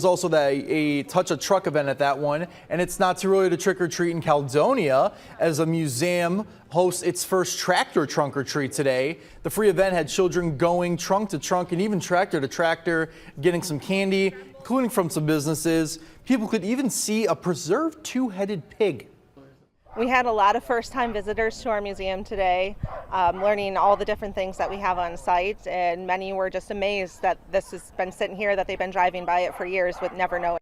There's also a Touch a Truck event at that one, and it's not too early to trick or treat in Caledonia as a museum hosts its first tractor trunk or treat today. The free event had children going trunk to trunk and even tractor to tractor, getting some candy, including from some businesses. People could even see a preserved two-headed pig. We had a lot of first-time visitors to our museum today, learning all the different things that we have on site, and many were just amazed that this has been sitting here, that they've been driving by it for years with never knowing.